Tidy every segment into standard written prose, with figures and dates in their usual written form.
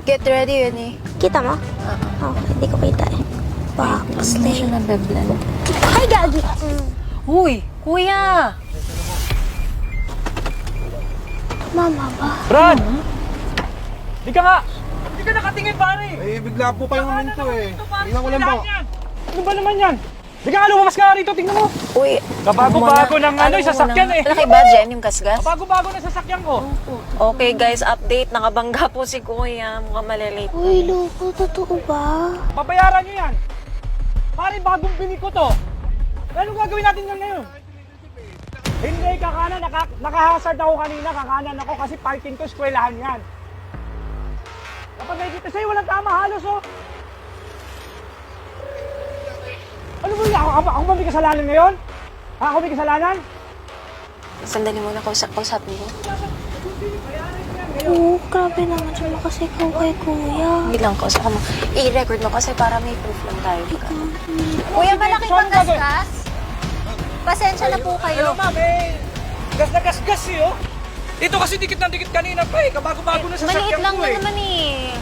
Get ready yun eh. Kita mo? Oo. Hindi ko kita eh. Wow, Hindi siya nabeblan. Ay, gagi! Uy, kuya! Mama ba? Brad! Di ka nga! Di ka nakatingin, pare! Eh, bigla po kayong huminto eh. Tingnan ko lang po. Ano ba naman yan? Di ka nga lumabas ka rito, tingnan mo! Uy, Kabago-bago ng yung sasakyan eh! Laki ba, Jen, yung gasgas? Kabago-bago ng sasakyan ko! Okay guys, update. Nakabangga po si kuya. Mukhang malilate. Uy, loko, totoo ba? Babayaran nyo yan! Pare, bagong bili ko to! Ano gagawin natin yan ngayon? Hindi, kakanan. Nakahazard ako kanina. Kakanan ako kasi parking ko, eskwelahan yan. Kapag nakikita sa'yo, walang tama halos oh! Ano ba yun? Ako ba may kasalanan ngayon? Ha? Ako may kasalanan? Sandali muna, kausapin mo. Oo, grabe naman siya makasikaw kay kuya. Hindi lang, kausap mo. I-record mo kasi para may proof lang tayo. Kuya, malaki pang gasgas? Pasensya na po kayo. Pero ma'am, gas na gas eh oh! Dito kasi dikit na dikit kanina pa eh. Kabago-bago na Maliit sasakyan lang ko eh. naman eh.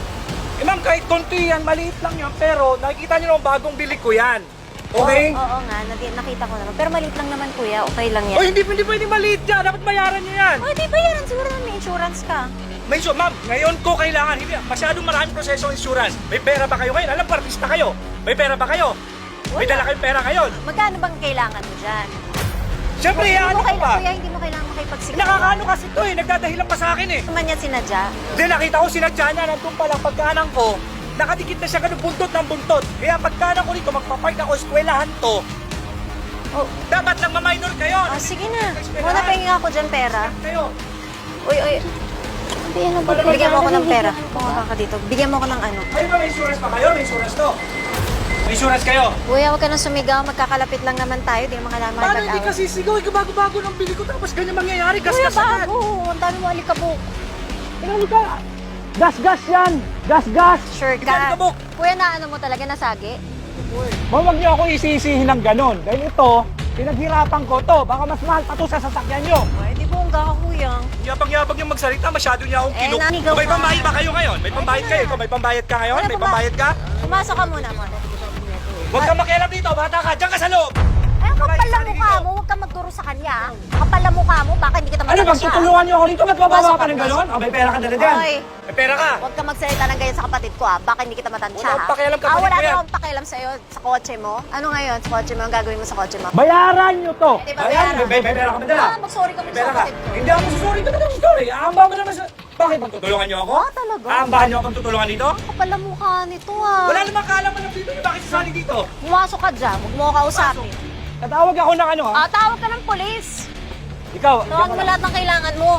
Eh ma'am, kahit konti yan, maliit lang yan. Pero nakikita nyo naman bagong bili ko yan. Okay? Oo nga, nakita ko naman. Pero maliit lang naman kuya, okay lang yan. Oh, hindi pwedeng maliit yan. Dapat bayaran nyo yan. Oh, di ba yan? Siguro na may insurance ka. May ma'am, ngayon ko kailangan. Hindi, masyadong maraming proseso ng insurance. May pera ba kayo ngayon? Alam, partista kayo. May pera ba kayo? May dala kayong pera ngayon. Magkano bang kailangan mo dyan? Siyempre, ano ka ba? Kuya, hindi mo kailangan makipagsigaw. Nakakaano kasi to eh. Nagdadahilan pa sa akin eh. Naman yan sinadya. Hindi, nakita ko sinadya niya. Nandun pa lang pagkanan ko. Nakadikit na siya ganun buntot ng buntot. Kaya pagkanan ko dito, magpapark ako, eskwelahan to. Oh, Dapat lang ma-minor kayo. sige na. Muna pahingin ako dyan pera. Kayo. Uy, Hindi, ano ba? bigyan mo ako ng pera. Pumunta ka dito. Bigyan mo ako ng ano. Kayo ba may insurance pa kayo? May insurance to. May insurance kayo. Kuya, huwag ka nang sumigaw. Magkakalapit lang naman tayo. Di naman kailangan Paano hindi makipag-away. kasi sigaw? Bago-bago ng bili ko tapos ganyan mangyayari. Kuya, Gas-gas agad. bago. Ang dami mo alikabok. Ano ka? Gas-gas yan. Gas-gas. Sure Hindi ka ka. alikabok. Kuya, naano mo talaga nasagi? Huwag niyo ako isisihin ng ganon. Dahil ito, pinaghirapan ko to. Baka mas mahal pa to sa sasakyan niyo. Ay, di bongga ka, kuya. Yabang-yabang yung magsalita. Masyado niya akong kinuk. nanigaw May ka. pambayad ba kayo ngayon? May pambayad kayo? Ikaw, may pambayad ka ngayon? Wala May pa ba? pambayad ka? Pumasok ka muna. Huwag kang makialam dito. Bata ka. Diyan ka sa loob. Ay, ang kapal Kamay, na sali mukha dito. mo. Huwag kang magturo sa kanya. Kapal na mukha mo. Baka hindi kita Ano, matansya. magtutulungan niyo ako rito? Ba't babawa Pasok ka ka, ng ganon? Oh, may pera ka dala dyan. Oy. May pera ka. Huwag kang magsalita ng ganyan sa kapatid ko Baka hindi kita matansya. Wala akong pakialam, kapatid Wala ko yan. akong pakialam sa'yo sa kotse mo. Ano ngayon sa kotse mo? Ang gagawin mo sa kotse mo? Bayaran niyo to. Di ba, Ayan, bayaran? may pera ka ba dala? Mag-sorry ka muna Pera sa ka. kapatid ko. Hindi ako susurin ka na sorry. Aamba mo naman sa... Bakit? Magtutulungan niyo ako? Talaga? Aambahan niyo akong tutulungan dito? Kapal na mukha nito Wala namang kaalaman ng dito. Bakit sasali dito? Pumasok ka dyan. Huwag mo ako kausapin. Tatawag ako ng ano ha? Tawag ka ng polis. Ikaw. Tawag mo lahat ng kailangan mo.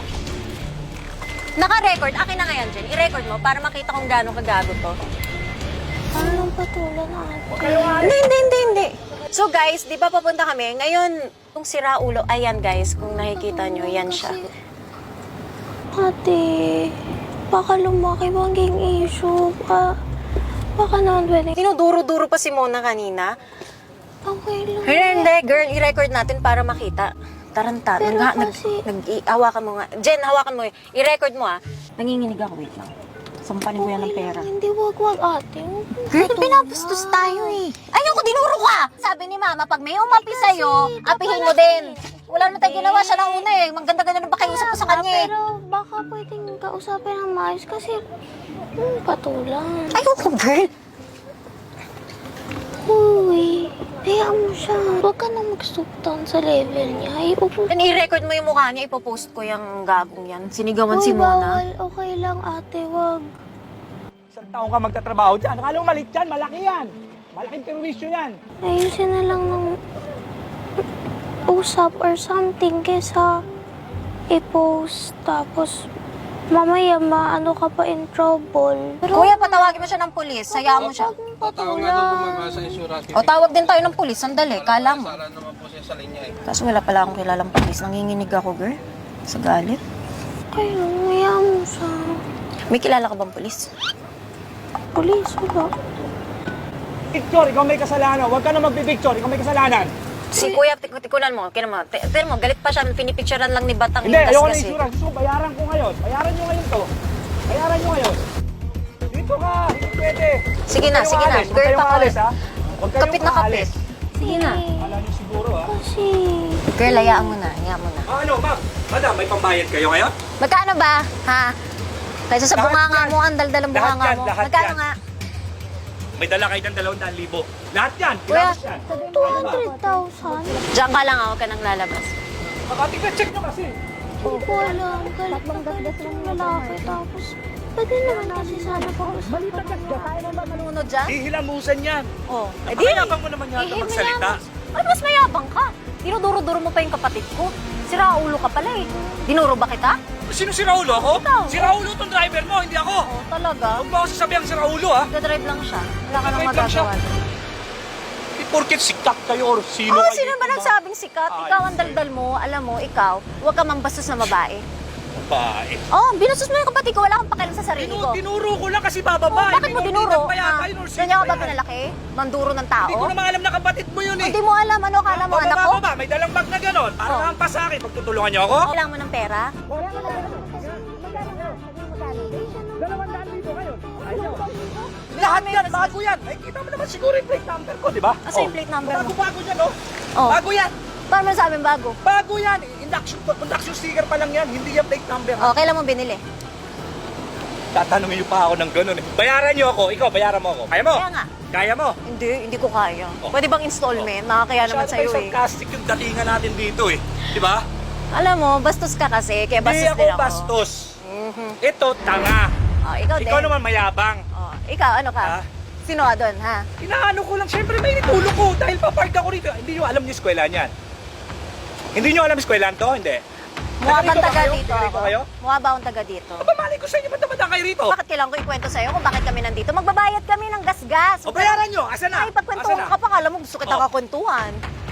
Naka-record. Akin na ngayon, Jen. I-record mo para makita kung gaano kagago to. Anong patulan na Hindi. So guys, di ba papunta kami? Ngayon, kung sira ulo, ayan guys, kung nakikita nyo, yan siya. Ate, baka lumaki maging issue. Baka naman pwede. Tinuduro-duro pa si Mona kanina. Okay lang. Hindi, girl, i-record natin para makita. Taranta. Pero kasi- Hawakan mo nga. Jen, hawakan mo. I-record mo Nanginginig ako, wait lang. Sampanin ko yan ng pera. Hindi, wag ate. Girl, pinapastos tayo Ayoko, dinuro ka! Sabi ni mama, pag may umapi sa'yo, apihin mo din. Wala naman tayo ginawa siya ng una Maganda-ganda na ba kayo usap ko sa kanya Pero baka pwedeng kausapin ng maayos kasi patulan. Ayoko, girl. Uy, hayaan mo siya. Huwag ka na mag-stoop down sa level niya. Then i-record mo yung mukha niya, ipopost ko yung gagong yan. Sinigawan si Uy, Mona. bawal. Okay lang ate, wag. Isang taong ka magtatrabaho dyan. Akala mo malit yan. Malaki yan. Malaking perwisyo yan. Ayusin na lang ng usap or something kesa i-post. Tapos mamaya maano ka pa in trouble. Pero Kuya, patawagin mo siya ng pulis. Sayaan mo siya. Tatawag nga daw po mga sa insurance. O, tawag din tayo ng pulis. Sandali, kala mo. Sala naman po siya sa linya Kaso wala pala akong kilalang pulis. Nanginginig ako, girl. Sa galit. kayo, hayaan mo siya. May kilala ka bang pulis? Police, wala. Picture, ikaw may kasalanan. Huwag ka na magpipicture. Ikaw may kasalanan. Si Kuya, tikunan mo. Kaya mo. Pero mo, galit pa siya. Pinipicturean lang ni Batang Hindi, yung ayoko na gasgas eh. insurance. Gusto ko, bayaran ko ngayon. Bayaran nyo ngayon to. Bayaran nyo ngayon. Dito Sige na, sige na. Huwag Girl kayong pa ko. aalis, ha? Huwag kayong Kapit na kapit. aalis. Sige na. Akala niyo siguro, ha? Kasi, Girl, hayaan mo na. Hayaan mo na. Ano, ma'am? Madam, may pambayad kayo ngayon? Magkano ba? Ha? Kaysa sa Lahat bunganga yan. mo, ang daldal ang Lahat bunganga yan, mo. lahat Magkano yan. nga? May dala kayo ng 200,000. Lahat yan, Kuya, kinapos yan. 200,000? Diyan ka lang, huwag ka nang lalabas. Makatika, check nyo kasi. Hindi ko alam. Galit na galit yung lalaki. Tapos, pwede naman kasi sana po ako sa Manunod dyan? Hihilamusan yan. Oh, Napakayabang mo naman yata magsalita. Ano mas mayabang ka? Dinuduro-duro mo pa yung kapatid ko. Sira ulo ka pala eh. Dinuro ba kita? Sino si Raulo? Ako? Ikaw. Si Raulo tong driver mo, hindi ako. Oo, talaga. Huwag mo ako sasabihan si Raulo, ha? Nagdadrive lang siya. Wala ka nang Nagdadrive lang siya. magagawa. Di porket sikat kayo or sino Oh, kayo. sino ba nagsabing sikat? Ay. Ikaw ang daldal mo. Alam mo, ikaw, huwag ka mambastos na babae. Babae. Oh, binastos mo yung kapatid ko. Wala kang pakialam sa sarili ko. Tinuro ko lang kasi Oh, bababa. bakit mo dinuro? Pa yata Ha? yun or sino Ganyan ka ba ba yan? pinalaki? Manduro ng tao? Hindi ko naman alam na kapatid mo yun eh. Hindi mo alam. Ano akala mo, anak ko? Bababa, may dalang bag na gano'n. Para Oh. hampas sa akin. Pagtutulungan niyo ako? Kailangan mo ng pera? 200,000 ngayon. Lahat yan, bago yan. Ay, kita mo naman siguro yung plate number ko, di ba? Asa yung plate number mo? Bago yan, oh. Oh. Bago yan. Paano mo nasabing bago? Bago yan. Induction sticker pa lang yan. Hindi yan plate number. Oh, kailan mo binili? Tatanungin niyo pa ako ng gano'n eh. Bayaran niyo ako. Ikaw, bayaran mo ako. Kaya mo? Kaya nga. Kaya mo? Hindi ko kaya. Oh. Pwede bang installment? Nakakaya naman Masyado sa'yo kayo eh. sarcastic yung datingan natin dito eh. Di ba? Alam mo, bastos ka kasi, kaya Hindi bastos ako din ako. bastos. Mhm. Ito, tanga. Oh, ikaw din. Ikaw naman mayabang. Oh, ikaw, ano ka? Ha? Sino ka doon, ha? Inaano ko lang, syempre may nitulo ko dahil papark ako rito. Hindi nyo alam yung eskwelahan yan. Hindi nyo alam yung eskwelahan to? Hindi. Mukha bang taga kayo? dito Taga ako? kayo? Mukha ba akong taga dito? Aba, malay ko sa inyo, ba't naman kayo rito? Bakit kailangan ko ikwento sa'yo kung bakit kami nandito? Magbabayad kami ng gas-gas. O bayaran nyo, asa na? Ay, pagkwentuhan ka pa, kala mo gusto kita Oh. kakwentuhan.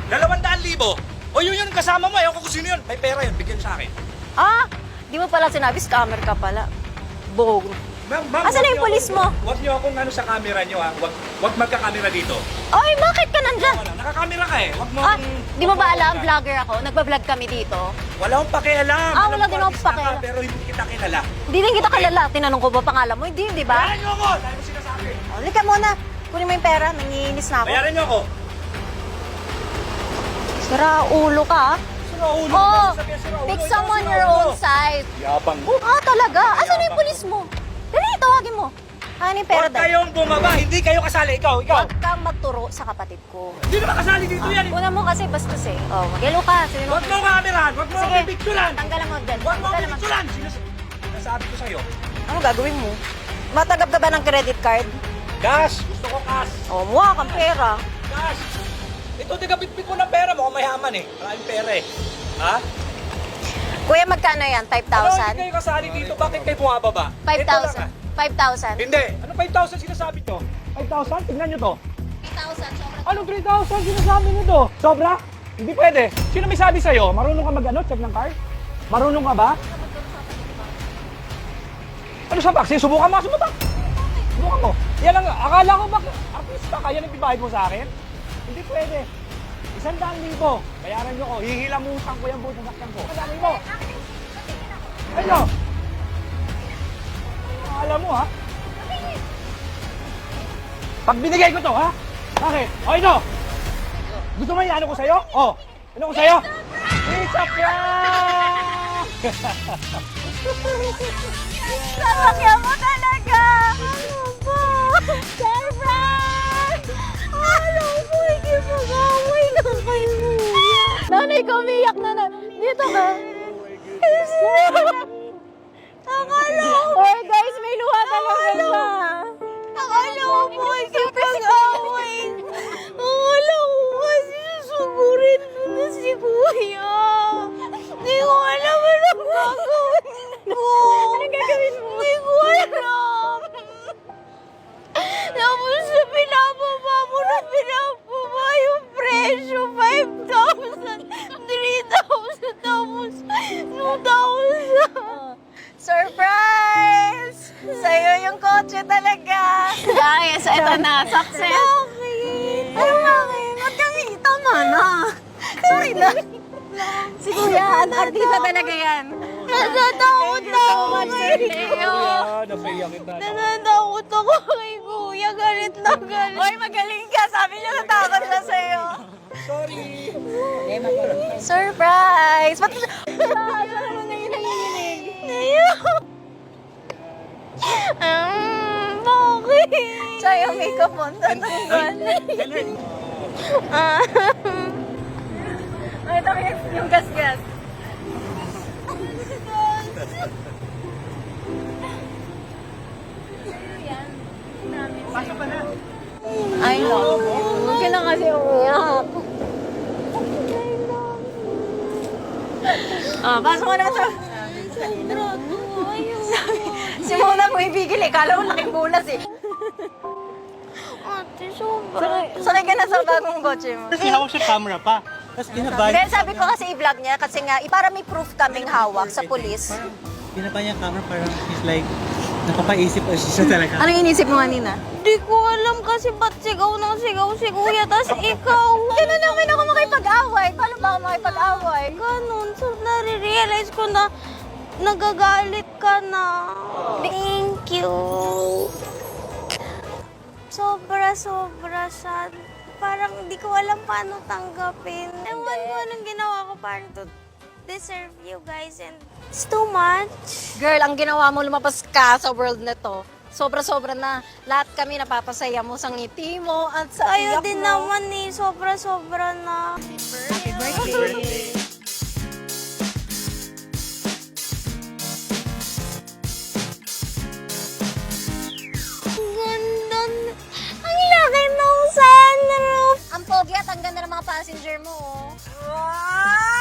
200,000. O yun yung kasama mo, ayaw ko kung sino yun. May pera yun, bigyan sa akin. Ah, di mo pala sinabi, scammer ka pala. Bog. Ma'am, Asan na yung pulis mo? Huwag nyo akong ano sa camera nyo ha. Huwag magka-camera dito. Ay, bakit ka nandyan? Wala, nakakamera ka eh. Huwag mo Ah, akong- di mo ba alam, vlogger ako? Nagba-vlog kami dito. Wala akong pakialam. Ah, Alam wala ko, din akong artista ka, pakialam. Pero hindi kita kilala. Hindi din kita kilala. Tinanong ko ba pangalan mo? Hindi, di ba? Bayaran nyo ako! Dahil mo sinasabi. Oh, halika muna. Kunin mo yung pera, nangiinis na ako. Bayaran nyo ako. Sira ulo ka, ah. Sino ulo? Oh, Bakit sabihin sino ulo? pick Ikaw, some on sino your ulo? own side. Yabang mo. Ah, talaga? Asan na yung pulis mo? Dali, tawagin mo. Ano yung pera Huwag dahil? kayong bumaba. Hindi kayo kasali. Ikaw. Huwag kang magturo sa kapatid ko. Hindi naman kasali dito yan. Una mo kasi bastos eh. Oh, mag-yellow ka. Sino mo? Huwag mo kamerahan. Huwag mo Sige. pipicturan. Tanggalan mo dyan. Huwag mo Tanggalan mo. pipicturan. Nasabi ko sa'yo. Ano gagawin mo? Matagap ka ba ng credit card? Cash. Gusto ko cash. Oh, mukha kang pera. Cash. Ito, tigapitpit ko ng pera. Mukhang mayaman eh. Maraming pera eh. Ha? Kuya, magkano yan? Ano, hindi 5,000? kayo kasali dito. Bakit kayo bumababa? Ito lang, 5,000. ah. 5,000. Hindi. Ano 5,000 sinasabi nyo? 5,000? Tingnan nyo to. 3,000. Sobrang Anong 3,000 sinasabi nyo to? Sobra? Hindi pwede. Sino may sabi sa'yo? Marunong ka mag-ano? Check ng car? Marunong ka ba? Ano sa box? Subukan mo. Subukan. Subukan mo. Yan lang. Akala ko ba artista ka? Yan ang ibibahid mo sa akin? Hindi pwede. 100,000. Bayaran nyo ko. Hihilamusan ko yung buong sasakyan ko. 100,000. Ano? Alam mo ha? Pag binigay ko to ha? Bakit? O ito! Gusto mo yung ano ko sa'yo? O! Ano ko sa'yo? It's a prank! Sasakyan mo talaga! Ano ba? Surprise! Ano po? Hindi mo gawin ka kay Kuya. Nanay ko, umiyak na na. Dito ka. Akala ko. Oh, guys, may luha talaga siya. Akala ko po kasi pag-away. Akala ko kasi susugurin mo na si Kuya. Hindi ko alam anong gagawin mo. Anong gagawin mo? Hindi ko alam. Tapos na pinapaba mo na pinapaba yung presyo. 5,000, 3,000, tapos 2,000. Surprise! Sa'yo yung kotse talaga. Guys, ito na. Success. Bakit? Ano bakit? Ba't kang tama na? Sorry na. Si Kuya, artista talaga yan. Natatakot ako kay Leo. Napaiyak kita. Natatakot ako kay Kuya. Galit galit na galit. Hoy, magaling ka. Sabi niya natakot siya sa'yo. Sorry. Surprise! Ba't Bakit? siya yung makeup mo? Tatanggal. Ay, ito yung gas-gas. Pasok ka na. I love you. Huwag ka na kasi umiyak. Pasok ka na sa... Si Mona mo ibigil eh. Kala mo laking bulas eh. Ate, sobra. Sanay ka na sa bagong kotse mo. Kasi hawak siya camera pa. Tapos binabay. Then sabi ko kasi i-vlog niya kasi nga, para may proof kaming hawak sa pulis. Binabay niya camera parang he's like, napapaisip o siya talaga. Anong inisip mo kanina? Di ko alam kasi ba't sigaw ng sigaw si kuya, tas ikaw. Ganun naman ako makipag-away. Paano ba ako makipag-away? Ganun. So, nare-realize ko na nagagalit ka na. Thank you. Sobra sad. Parang di ko alam paano tanggapin. Ewan ko anong ginawa ko parang to deserve you guys and it's too much. Girl, ang ginawa mo, lumabas ka sa world na to. Sobra-sobra na. Lahat kami napapasaya mo sa ngiti mo at sa Ayaw iyak din mo. naman eh. Sobra-sobra na. Happy birthday. Ganda. Ang laki ng sunroof. Ang pogi at ang ganda ng mga passenger mo. Oh. Wow!